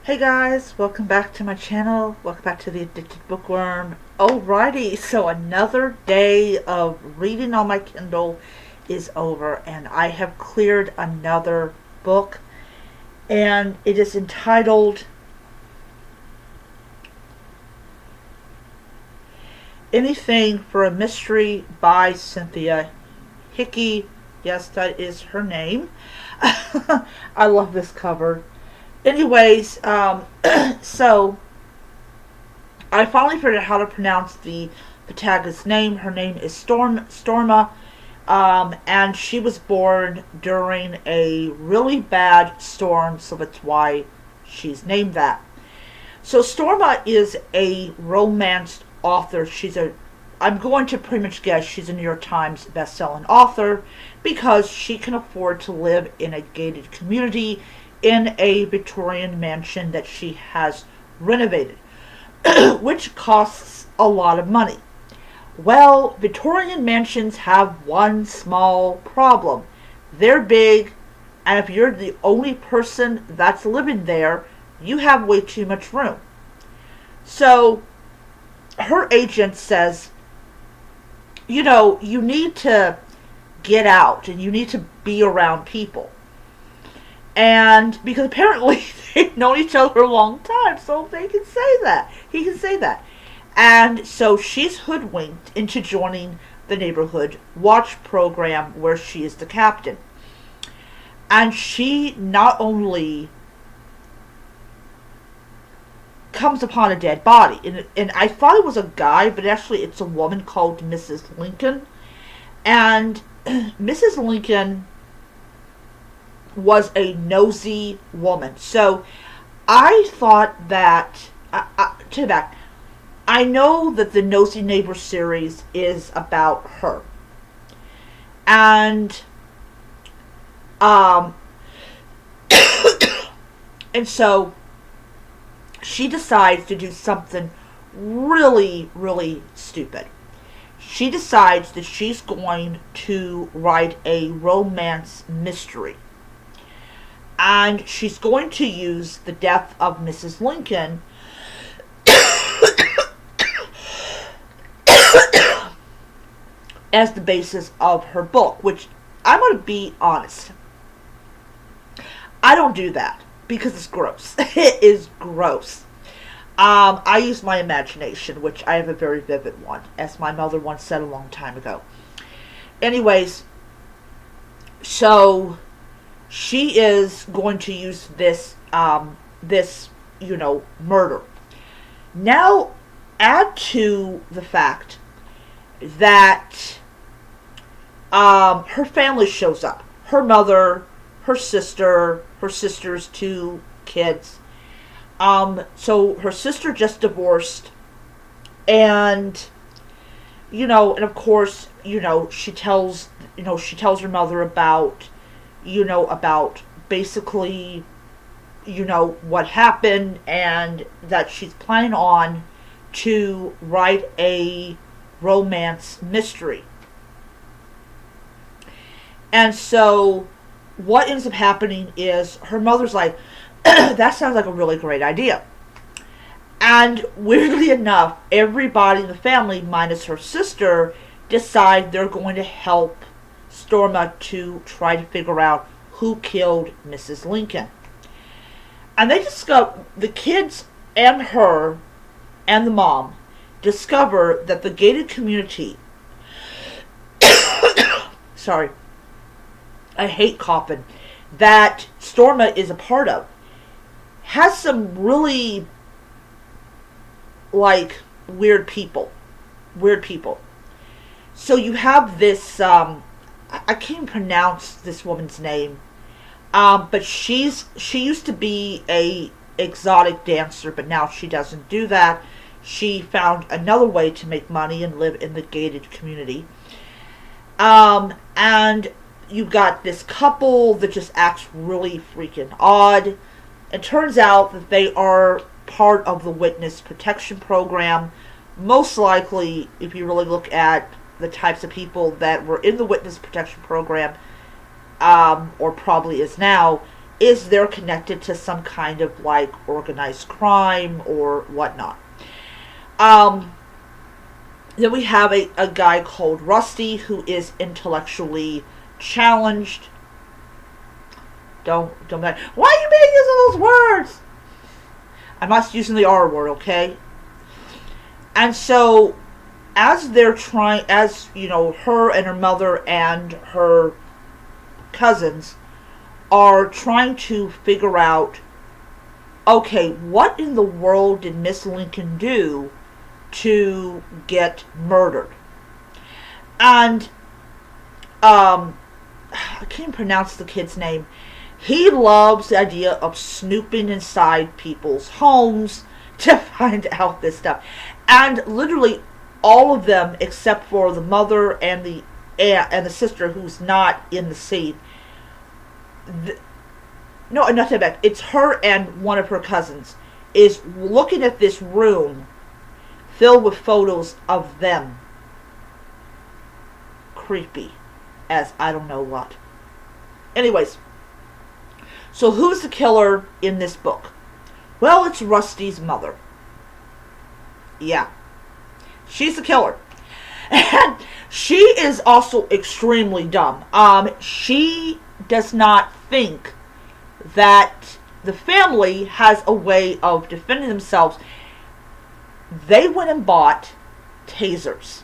Hey guys, welcome back to my channel. Welcome back to the Addicted Bookworm. Alrighty, so another day of reading on my Kindle is over, and I have cleared another book, and it is entitled Anything for a Mystery by Cynthia Hickey. Yes, that is her name. I love this cover. Anyways, so I finally figured out how to pronounce the protagonist's name. Her name is Storma, and she was born during a really bad storm, so that's why she's named that. So Storma is a romance author. I'm going to pretty much guess she's a New York Times best-selling author because she can afford to live in a gated community in a Victorian mansion that she has renovated, which costs a lot of money. Well, Victorian mansions have one small problem. They're big, and if you're the only person that's living there, you have way too much room. So, her agent says, you need to get out and you need to be around people. And because apparently they've known each other a long time, so they can say that. He can say that. And so she's hoodwinked into joining the neighborhood watch program where she is the captain. And she not only comes upon a dead body, and I thought it was a guy, but actually it's a woman called Mrs. Lincoln. And Mrs. Lincoln was a nosy woman. So I thought that, to that, I know that the Nosy Neighbor series is about her. And, um, and so she decides to do something really, really stupid. She decides that she's going to write a romance mystery. And she's going to use the death of Mrs. Lincoln as the basis of her book, which I'm going to be honest. I don't do that because it's gross. It is gross. I use my imagination, which I have a very vivid one, as my mother once said a long time ago. Anyways, so she is going to use this, murder. Now, add to the fact that her family shows up. Her mother, her sister, her sister's two kids. So her sister just divorced, and and of course, she tells her mother about basically, what happened, and that she's planning on to write a romance mystery. And so what ends up happening is her mother's like, that sounds like a really great idea. And weirdly enough, everybody in the family, minus her sister, decide they're going to help Storma to try to figure out who killed Mrs. Lincoln. And they discover, the kids and her and the mom discover that the gated community, sorry, I hate coughing, that Storma is a part of, has some really, weird people. Weird people. So you have this, I can't even pronounce this woman's name, but she used to be a exotic dancer, but now she doesn't do that. She found another way to make money and live in the gated community. And you've got this couple that just acts really freaking odd. It turns out that they are part of the witness protection program. Most likely, if you really look at the types of people that were in the witness protection program, or probably is now, is they're connected to some kind of like organized crime or whatnot. Um, then we have a guy called Rusty who is intellectually challenged. Don't matter. Why are you making use of those words? I'm not using the R word, okay? And so, as they're trying, as you know, her and her mother and her cousins are trying to figure out, okay, what in the world did Miss Lincoln do to get murdered? And I can't pronounce the kid's name. He loves the idea of snooping inside people's homes to find out this stuff. And literally all of them, except for the mother and the aunt and the sister who's not in the scene. No, not that bad. It's her and one of her cousins is looking at this room filled with photos of them. Creepy as I don't know what. Anyways, so who's the killer in this book? Well, it's Rusty's mother. Yeah. She's the killer. And she is also extremely dumb. She does not think that the family has a way of defending themselves. They went and bought tasers.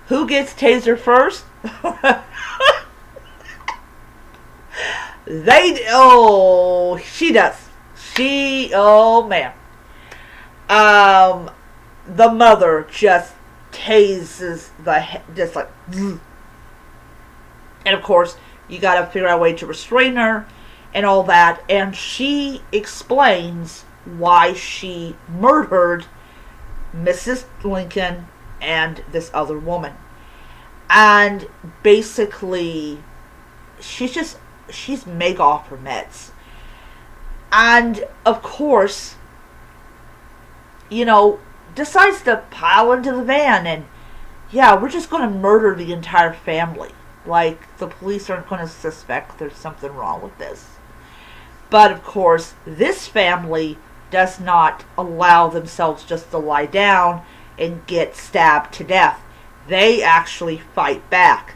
Who gets tasered first? She does. Oh man. The mother just tases just like, and of course, you gotta figure out a way to restrain her and all that, and she explains why she murdered Mrs. Lincoln and this other woman. And basically, she's mega off her meds. And of course, decides to pile into the van and, yeah, we're just going to murder the entire family. Like, the police aren't going to suspect there's something wrong with this. But of course, this family does not allow themselves just to lie down and get stabbed to death. They actually fight back.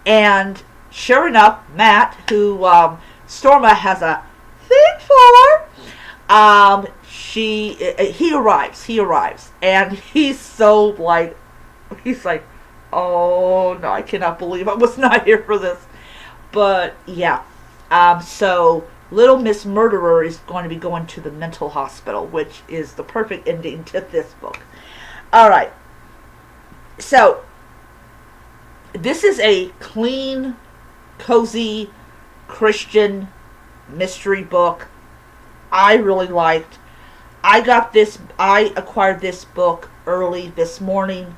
And sure enough, Matt, who Storma has a thing for, he arrives, and he's like, oh no, I cannot believe I was not here for this. But yeah, so little Miss Murderer is going to be going to the mental hospital, which is the perfect ending to this book. Alright, so this is a clean, cozy, Christian mystery book. I really liked. I acquired this book early this morning.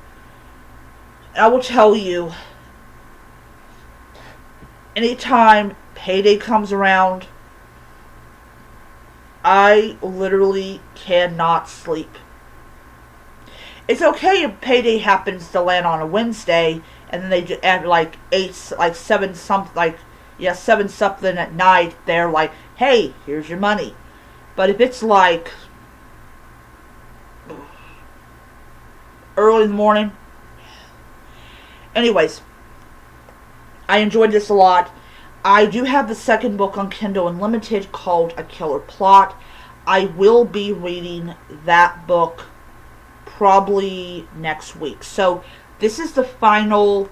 I will tell you, anytime payday comes around, I literally cannot sleep. It's okay if payday happens to land on a Wednesday, and then they just add like 7 something at night. They're like, hey, here's your money. But if it's like early in the morning. Anyways, I enjoyed this a lot. I do have the second book on Kindle Unlimited called A Killer Plot. I will be reading that book probably next week. So this is the final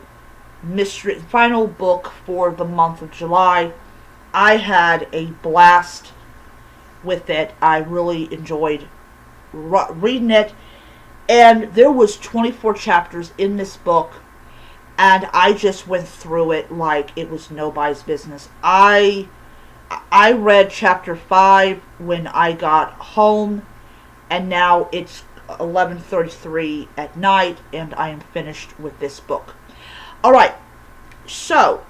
book for the month of July. I had a blast with it. I really enjoyed reading it. And there was 24 chapters in this book, and I just went through it like it was nobody's business. I read chapter 5 when I got home, and now it's 11:33 at night, and I am finished with this book. Alright, so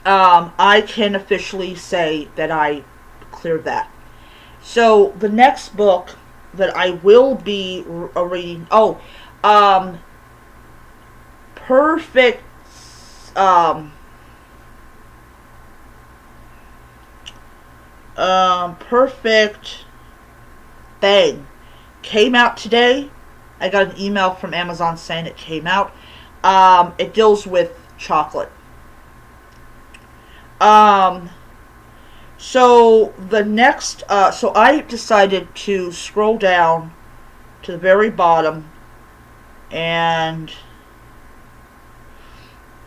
I can officially say that I cleared that. So the next book that I will be reading, Perfect, Perfect Bang came out today. I got an email from Amazon saying it came out. It deals with chocolate. Um, so the next, so I decided to scroll down to the very bottom, and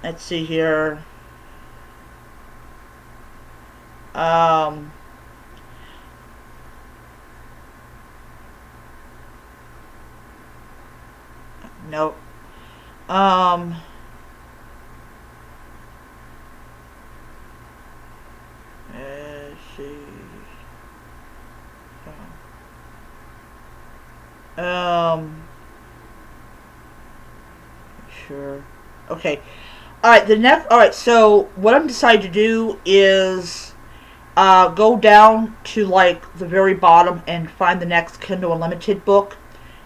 let's see here. Um, nope. Um, let's see. Um, sure. Okay. All right. The next. All right. So what I'm decided to do is go down to like the very bottom and find the next Kindle Unlimited book,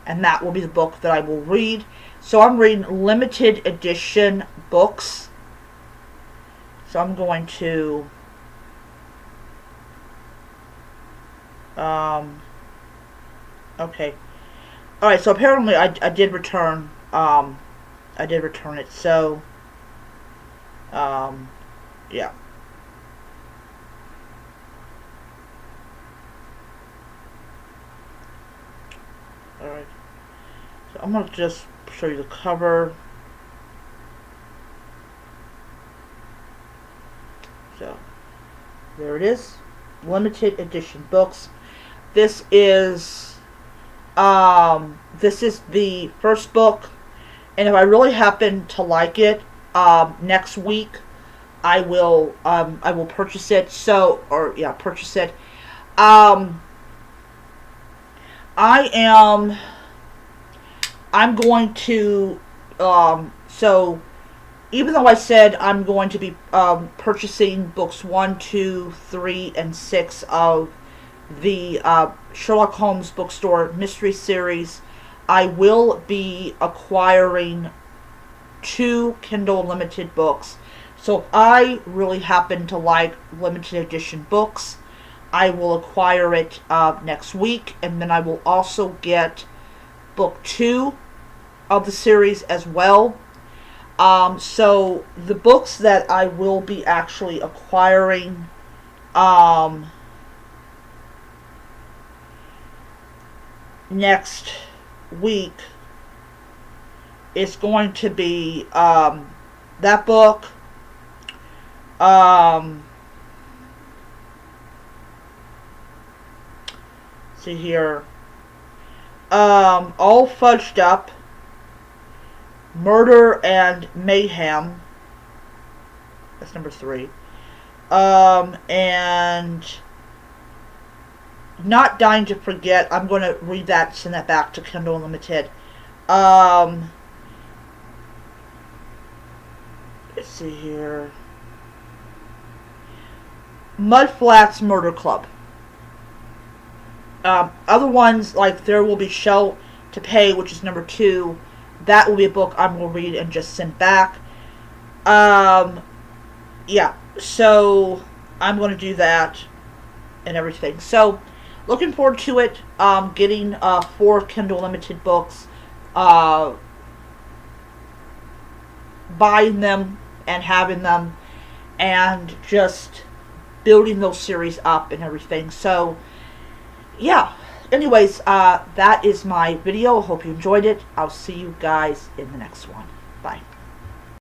and that will be the book that I will read. So I'm reading limited edition books. So I'm going to okay. All right. So apparently I did return it. So yeah. All right. So I'm gonna just show you the cover. So there it is, limited edition books. This is the first book, and if I really happen to like it, next week I will purchase it. Purchase it. Um, I am I'm going to so even though I said I'm going to be purchasing books 1, 2, 3, and 6 of the Sherlock Holmes bookstore mystery series, I will be acquiring 2 Kindle limited books. So if I really happen to like limited edition books, I will acquire it next week, and then I will also get book 2 of the series as well. So the books that I will be actually acquiring next week is going to be that book, see here, All Fudged Up, Murder and Mayhem. That's number 3. And Not Dying to Forget. I'm going to read that, send that back to Kindle Unlimited. Let's see here. Mudflats Murder Club. Other ones, like There Will Be Shell to Pay, which is number 2. That will be a book I'm going to read and just send back. Yeah, so I'm going to do that and everything. So, looking forward to it. Getting 4 Kindle Limited books. Buying them and having them. And just building those series up and everything. So, yeah. Anyways, that is my video. I hope you enjoyed it. I'll see you guys in the next one. Bye.